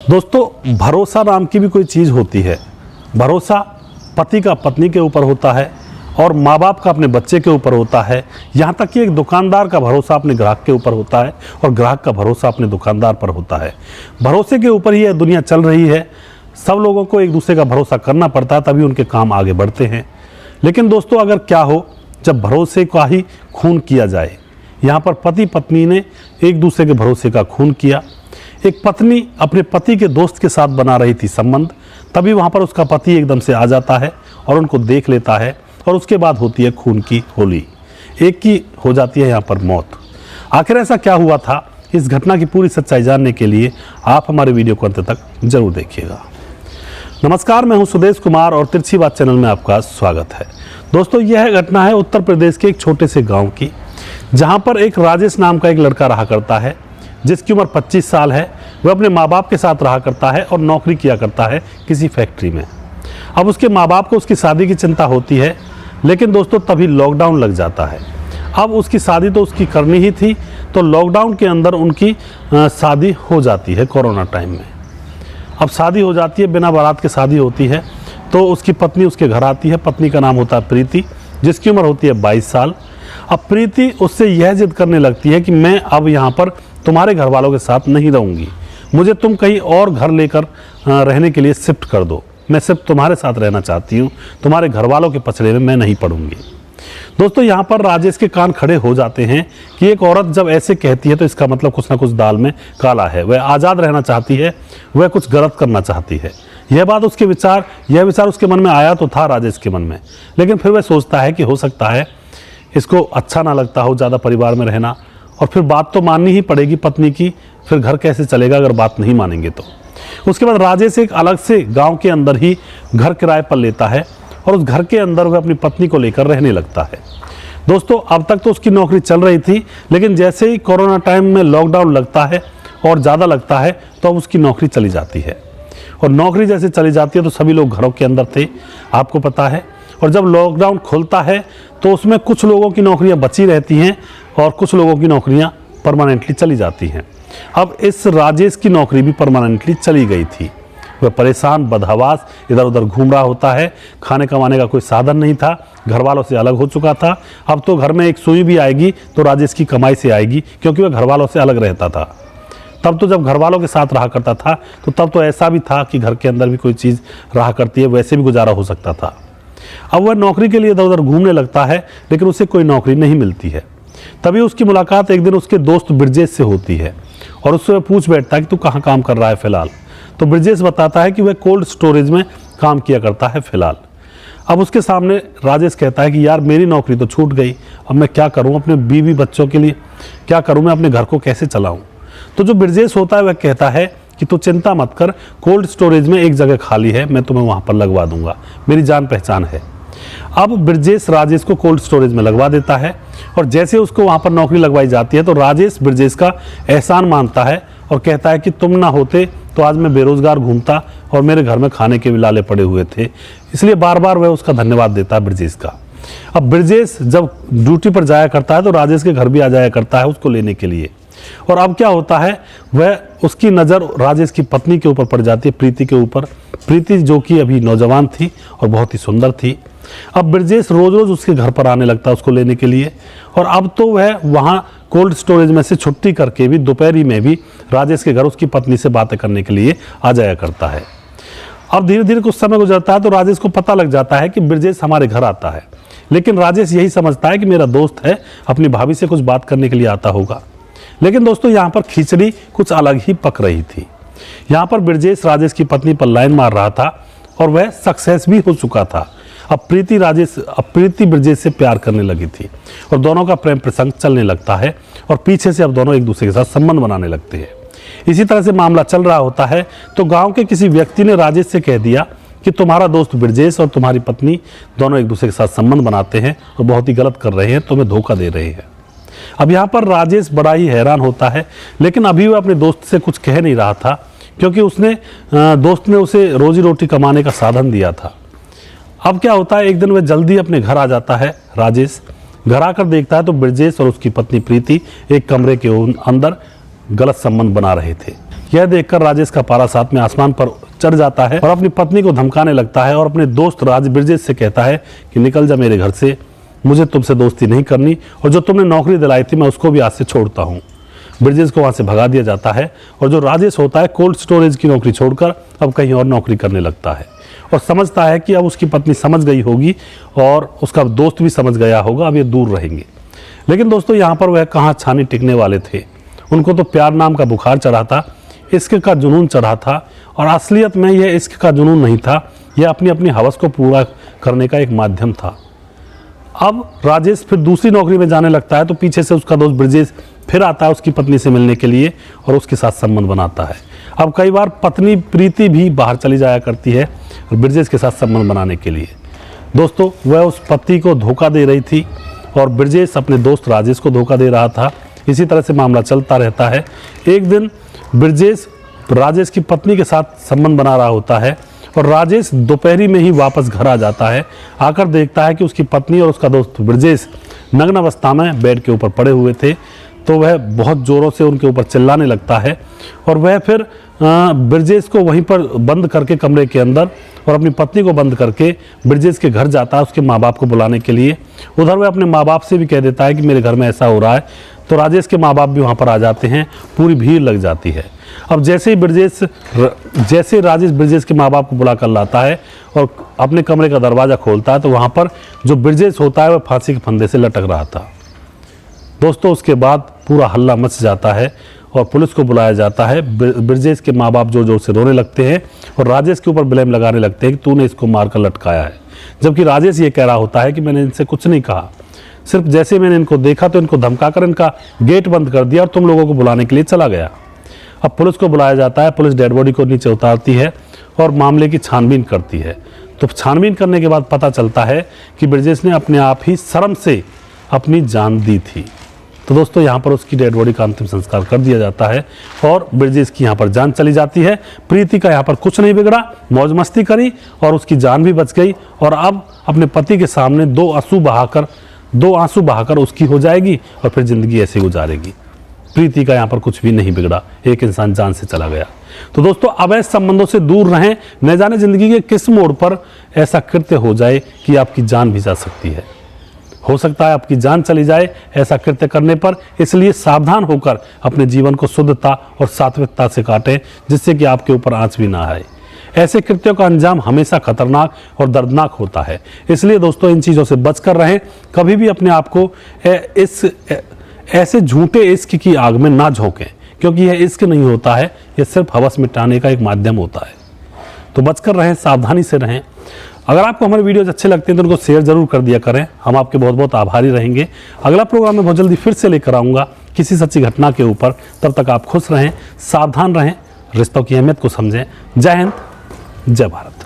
दोस्तों, भरोसा नाम की भी कोई चीज़ होती है। भरोसा पति का पत्नी के ऊपर होता है और माँ बाप का अपने बच्चे के ऊपर होता है। यहाँ तक कि एक दुकानदार का भरोसा अपने ग्राहक के ऊपर होता है और ग्राहक का भरोसा अपने दुकानदार पर होता है। भरोसे के ऊपर ही यह दुनिया चल रही है। सब लोगों को एक दूसरे का भरोसा करना पड़ता है, तभी उनके काम आगे बढ़ते हैं। लेकिन दोस्तों, अगर क्या हो जब भरोसे का ही खून किया जाए। यहाँ पर पति पत्नी ने एक दूसरे के भरोसे का खून किया। एक पत्नी अपने पति के दोस्त के साथ बना रही थी संबंध, तभी वहाँ पर उसका पति एकदम से आ जाता है और उनको देख लेता है और उसके बाद होती है खून की होली। एक की हो जाती है यहाँ पर मौत। आखिर ऐसा क्या हुआ था, इस घटना की पूरी सच्चाई जानने के लिए आप हमारे वीडियो को अंत तक जरूर देखिएगा। नमस्कार, मैं हूं सुदेश कुमार और तिरछी बात चैनल में आपका स्वागत है। दोस्तों, यह घटना है उत्तर प्रदेश के एक छोटे से गांव की, जहां पर एक राजेश नाम का एक लड़का रहा करता है, जिसकी उम्र 25 साल है। वह अपने माँ बाप के साथ रहा करता है और नौकरी किया करता है किसी फैक्ट्री में। अब उसके माँ बाप को उसकी शादी की चिंता होती है, लेकिन दोस्तों तभी लॉकडाउन लग जाता है। अब उसकी शादी तो उसकी करनी ही थी, तो लॉकडाउन के अंदर उनकी शादी हो जाती है कोरोना टाइम में। अब शादी हो जाती है, बिना बारात के शादी होती है। तो उसकी पत्नी उसके घर आती है। पत्नी का नाम होता है प्रीति, जिसकी उम्र होती है 22 साल। अब प्रीति उससे यह जिद करने लगती है कि मैं अब यहाँ पर तुम्हारे घर वालों के साथ नहीं रहूँगी, मुझे तुम कहीं और घर लेकर रहने के लिए शिफ्ट कर दो। मैं सिर्फ तुम्हारे साथ रहना चाहती हूँ, तुम्हारे घर वालों के पछड़े में मैं नहीं पड़ूंगी। दोस्तों, यहाँ पर राजेश के कान खड़े हो जाते हैं कि एक औरत जब ऐसे कहती है तो इसका मतलब कुछ ना कुछ दाल में काला है। वह आज़ाद रहना चाहती है, वह कुछ गलत करना चाहती है। यह बात यह विचार उसके मन में आया तो था राजेश के मन में, लेकिन फिर वह सोचता है कि हो सकता है इसको अच्छा ना लगता हो ज़्यादा परिवार में रहना, और फिर बात तो माननी ही पड़ेगी पत्नी की। फिर घर कैसे चलेगा अगर बात नहीं मानेंगे तो। उसके बाद राजेश एक अलग से गांव के अंदर ही घर किराए पर लेता है और उस घर के अंदर वह अपनी पत्नी को लेकर रहने लगता है। दोस्तों, अब तक तो उसकी नौकरी चल रही थी, लेकिन जैसे ही कोरोना टाइम में लॉकडाउन लगता है और ज़्यादा लगता है तो अब उसकी नौकरी चली जाती है। और नौकरी जैसे चली जाती है तो सभी लोग घरों के अंदर थे, आपको पता है। और जब लॉकडाउन खुलता है तो उसमें कुछ लोगों की नौकरियां बची रहती हैं और कुछ लोगों की नौकरियां परमानेंटली चली जाती हैं। अब इस राजेश की नौकरी भी परमानेंटली चली गई थी। वह परेशान बदहवास इधर उधर घूम रहा होता है। खाने कमाने का कोई साधन नहीं था, घर वालों से अलग हो चुका था। अब तो घर में एक सुई भी आएगी तो राजेश की कमाई से आएगी, क्योंकि वह घर वालों से अलग रहता था। तब तो जब घर वालों के साथ रहा करता था तो तब तो ऐसा भी था कि घर के अंदर भी कोई चीज़ रहा करती है, वैसे भी गुजारा हो सकता था। अब वह नौकरी के लिए इधर उधर घूमने लगता है, लेकिन उसे कोई नौकरी नहीं मिलती है। तभी उसकी मुलाकात एक दिन उसके दोस्त ब्रजेश से होती है और उससे वह पूछ बैठता है कि तू कहाँ काम कर रहा है फिलहाल। तो ब्रजेश बताता है कि वह कोल्ड स्टोरेज में काम किया करता है फिलहाल। अब उसके सामने राजेश कहता है कि यार मेरी नौकरी तो छूट गई, अब मैं क्या करूँ अपने बीवी बच्चों के लिए, क्या करूँ मैं अपने घर को कैसे चलाऊँ। तो जो ब्रजेश होता है वह कहता है कि तू चिंता मत कर, कोल्ड स्टोरेज में एक जगह खाली है, मैं तुम्हें वहाँ पर लगवा दूंगा, मेरी जान पहचान है। अब ब्रजेश राजेश को कोल्ड स्टोरेज में लगवा देता है और जैसे उसको वहाँ पर नौकरी लगवाई जाती है तो राजेश ब्रजेश का एहसान मानता है और कहता है कि तुम ना होते तो आज मैं बेरोजगार घूमता और मेरे घर में खाने के भी लाले पड़े हुए थे। इसलिए बार बार वह उसका धन्यवाद देता है ब्रजेश का। अब ब्रजेश जब ड्यूटी पर जाया करता है तो राजेश के घर भी आ जाया करता है उसको लेने के लिए। और अब क्या होता है, वह उसकी नज़र राजेश की पत्नी के ऊपर पड़ जाती है, प्रीति के ऊपर। प्रीति जो कि अभी नौजवान थी और बहुत ही सुंदर थी। अब ब्रजेश रोज रोज उसके घर पर आने लगता है उसको लेने के लिए। और अब तो वह वहाँ कोल्ड स्टोरेज में से छुट्टी करके भी दोपहरी में भी राजेश के घर उसकी पत्नी से बातें करने के लिए आ जाया करता है। अब धीरे धीरे कुछ समय गुजरता है तो राजेश को पता लग जाता है कि ब्रजेश हमारे घर आता है, लेकिन राजेश यही समझता है कि मेरा दोस्त है, अपनी भाभी से कुछ बात करने के लिए आता होगा। लेकिन दोस्तों, यहाँ पर खिचड़ी कुछ अलग ही पक रही थी। यहाँ पर ब्रजेश राजेश की पत्नी पर लाइन मार रहा था और वह सक्सेस भी हो चुका था। अब प्रीति ब्रजेश से प्यार करने लगी थी और दोनों का प्रेम प्रसंग चलने लगता है और पीछे से अब दोनों एक दूसरे के साथ संबंध बनाने लगते हैं। इसी तरह से मामला चल रहा होता है तो गांव के किसी व्यक्ति ने राजेश से कह दिया कि तुम्हारा दोस्त ब्रजेश और तुम्हारी पत्नी दोनों एक दूसरे के साथ संबंध बनाते हैं और बहुत ही गलत कर रहे हैं, तुम्हें धोखा दे रहे हैं। अब यहाँ पर राजेश बड़ा ही हैरान होता है, लेकिन अभी वह अपने दोस्त से कुछ कह नहीं रहा था, क्योंकि दोस्त ने उसे रोजी रोटी कमाने का साधन दिया था। अब क्या होता है, एक दिन वह जल्दी अपने घर आ जाता है। राजेश घर आकर देखता है तो ब्रजेश और उसकी पत्नी प्रीति एक कमरे के अंदर गलत संबंध बना रहे थे। यह देखकर राजेश का पारा साथ में आसमान पर चढ़ जाता है और अपनी पत्नी को धमकाने लगता है और अपने दोस्त ब्रजेश से कहता है कि निकल जा मेरे घर से, मुझे तुमसे दोस्ती नहीं करनी और जो तुमने नौकरी दिलाई थी मैं उसको भी आज से छोड़ता हूँ। ब्रजेश को वहाँ से भगा दिया जाता है और जो राजेश होता है कोल्ड स्टोरेज की नौकरी छोड़कर अब कहीं और नौकरी करने लगता है और समझता है कि अब उसकी पत्नी समझ गई होगी और उसका दोस्त भी समझ गया होगा, अब ये दूर रहेंगे। लेकिन दोस्तों यहाँ पर वह कहाँ छानी टिकने वाले थे। उनको तो प्यार नाम का बुखार चढ़ा था, इश्क का जुनून चढ़ा था और असलियत में यह इश्क का जुनून नहीं था, यह अपनी अपनी हवस को पूरा करने का एक माध्यम था। अब राजेश फिर दूसरी नौकरी में जाने लगता है तो पीछे से उसका दोस्त ब्रजेश फिर आता है उसकी पत्नी से मिलने के लिए और उसके साथ संबंध बनाता है। अब कई बार पत्नी प्रीति भी बाहर चली जाया करती है ब्रजेश के साथ संबंध बनाने के लिए। दोस्तों वह उस पति को धोखा दे रही थी और ब्रजेश अपने दोस्त राजेश को धोखा दे रहा था। इसी तरह से मामला चलता रहता है। एक दिन ब्रजेश राजेश की पत्नी के साथ संबंध बना रहा होता है और राजेश दोपहरी में ही वापस घर आ जाता है। आकर देखता है कि उसकी पत्नी और उसका दोस्त ब्रजेश नग्न अवस्था में बेड के ऊपर पड़े हुए थे। तो वह बहुत ज़ोरों से उनके ऊपर चिल्लाने लगता है और वह फिर ब्रजेश को वहीं पर बंद करके कमरे के अंदर और अपनी पत्नी को बंद करके ब्रजेश के घर जाता है उसके माँ बाप को बुलाने के लिए। उधर वह अपने माँ बाप से भी कह देता है कि मेरे घर में ऐसा हो रहा है। तो राजेश के माँ बाप भी वहाँ पर आ जाते हैं, पूरी भीड़ लग जाती है। अब जैसे राजेश ब्रजेश के माँ बाप को बुला कर लाता है और अपने कमरे का दरवाज़ा खोलता है तो वहाँ पर जो ब्रजेश होता है वह फांसी के फंदे से लटक रहा था। दोस्तों उसके बाद पूरा हल्ला मच जाता है और पुलिस को बुलाया जाता है। ब्रजेश के माँ बाप जोर जोर से रोने लगते हैं और राजेश के ऊपर ब्लेम लगाने लगते हैं कि तूने इसको मारकर लटकाया है, जबकि राजेश ये कह रहा होता है कि मैंने इनसे कुछ नहीं कहा, सिर्फ जैसे मैंने इनको देखा तो इनको धमकाकर इनका गेट बंद कर दिया और तुम लोगों को बुलाने के लिए चला गया। अब पुलिस को बुलाया जाता है, पुलिस डेड बॉडी को नीचे उतारती है और मामले की छानबीन करती है। तो छानबीन करने के बाद पता चलता है कि ब्रजेश ने अपने आप ही शर्म से अपनी जान दी थी। तो दोस्तों यहाँ पर उसकी डेड बॉडी का अंतिम संस्कार कर दिया जाता है और ब्रजेश की यहाँ पर जान चली जाती है। प्रीति का यहाँ पर कुछ नहीं बिगड़ा, मौज मस्ती करी और उसकी जान भी बच गई और अब अपने पति के सामने दो आंसू बहाकर उसकी हो जाएगी और फिर जिंदगी ऐसे गुजारेगी। प्रीति का यहाँ पर कुछ भी नहीं बिगड़ा, एक इंसान जान से चला गया। तो दोस्तों अवैध संबंधों से दूर रहें, न जाने जिंदगी के किस मोड़ पर ऐसा कृत्य हो जाए कि आपकी जान भी जा सकती है। हो सकता है आपकी जान चली जाए ऐसा कृत्य करने पर, इसलिए सावधान होकर अपने जीवन को शुद्धता और सात्विकता से काटें जिससे कि आपके ऊपर आंच भी ना आए। ऐसे कृत्यों का अंजाम हमेशा खतरनाक और दर्दनाक होता है, इसलिए दोस्तों इन चीज़ों से बचकर रहें। कभी भी अपने आप को ऐसे झूठे इश्क की आग में ना झोंकें, क्योंकि यह इश्क नहीं होता है, यह सिर्फ हवस मिटाने का एक माध्यम होता है। तो बचकर रहें, सावधानी से रहें। अगर आपको हमारे वीडियोज अच्छे लगते हैं तो उनको शेयर जरूर कर दिया करें, हम आपके बहुत बहुत आभारी रहेंगे। अगला प्रोग्राम में बहुत जल्दी फिर से लेकर आऊँगा किसी सच्ची घटना के ऊपर। तब तक आप खुश रहें, सावधान रहें, रिश्तों की अहमियत को समझें। जय हिंद, जय भारत।